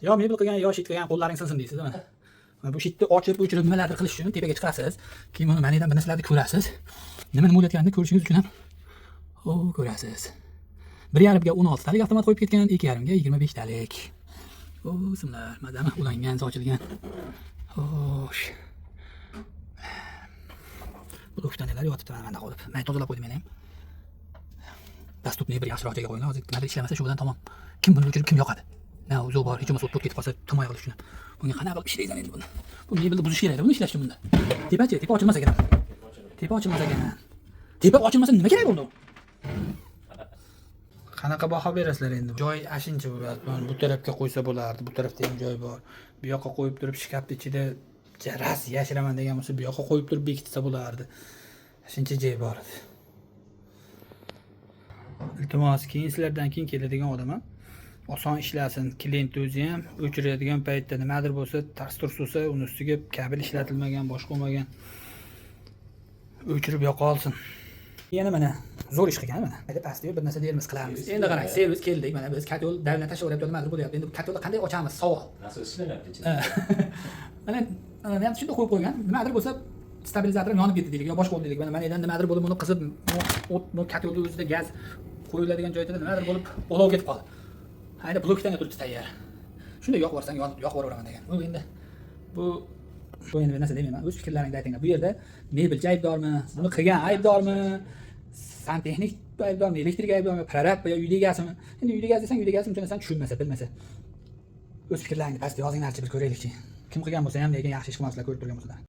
Yo mebel qilgan, yo shit qilgan qo'llaring sinsin deysizmi? Bu shitni ochib, o'chirib nimalardir qilish uchun tepaga chiqasiz. Keyin buni manidan bir narsalarni ko'rasiz. Nimani bo'layotganini ko'rishingiz uchun ham ko'rasiz. 1.5 ga 16 talik avtomat qo'yib ketgan, 2.5 ga 25 talik. Simlar, mazami ulangan, sochilgan. Xo'sh. Blokda nelar yotibdi mana qolib. Men tozalab qo'ydim men ham. Dasturni bir yaxshiroq joyga qo'ying. Hozir nimadir ishlamasa shu bilan tamom. Kim buni o'chirib kim yoqadi? Na o'zi bor, hech bo'lmasa o'tib ketib qolsa tomoy qilish uchun. Bunga qanaqa qilib ishlaysan endi buni? Bu mebelni buzish kerak, buni ishlash uchun bunda. Tepa ochilmas ekan. Tepa ochilmas ekan. Tepa ochilmasa nima kerak bo'ldi? Qanaqa baho berasizlar endi? Joy ashincha bo'ladi. Bu tarafga qo'ysa bo'lardi. Bu tarafda ham joy bor. Bu yoqqa qo'yib turib shkafni ichida jaras yashiraman degan bo'lsa, bu yoqqa qo'yib turib bekitsa bo'lardi. Shuncha joy bor edi. Iltimos, keyin sizlardan keyin keladigan odam ham oson ishlasin. Klient o'zi ham o'chiradigan paytda nimadir bo'lsa, tars-turs bo'lsa, uni ustiga kabel ishlatilmagan, boshqa bo'lmagan o'chirib yoqa olsin. Yana mana zo'r ish qilgan mana. Mayda pastga bir narsa dermiz qilamiz. Endi qarang, servis keldik. Mana biz kat yo'l davlat tashlaryapti, nimadir bo'lyapti. Endi kat yo'lni qanday ochamiz? Savol. Nasıl ishlanayapti ichida? Mana ham shunday qo'yib qo'ygan. Nimadir bo'lsa stabilizator yonib ketdi deylik, yo boshqa bo'ldi deylik. Mana endi nimadir bo'lib uni qizib, o'tni kat yo'lni o'zida gaz qo'yiladigan joyda nimadir bo'lib olov ketib qoldi. Hayda blokdan turibdi tayyor. Shunday yoqib yuborsang, yoqib yuboraman degan. Bu endi bu endi narsa demayman. O'z fikrlaringni aytinglar. Bu yerda mebelchi aybdormi? Buni qilgan aybdormi? Santexnik aybdormi? Elektrik aybdormi? Prorab yo uy egasimi? Endi uy egasi desang, uy egasini tushunsan, tushunmasa, bilmasa. O'z fikrlaringni pastga yozinglarchi, bir ko'raylikchi. Kim qilgan bo'lsa ham lekin yaxshi ish qilmaslar, ko'rib turgan bo'lsalar.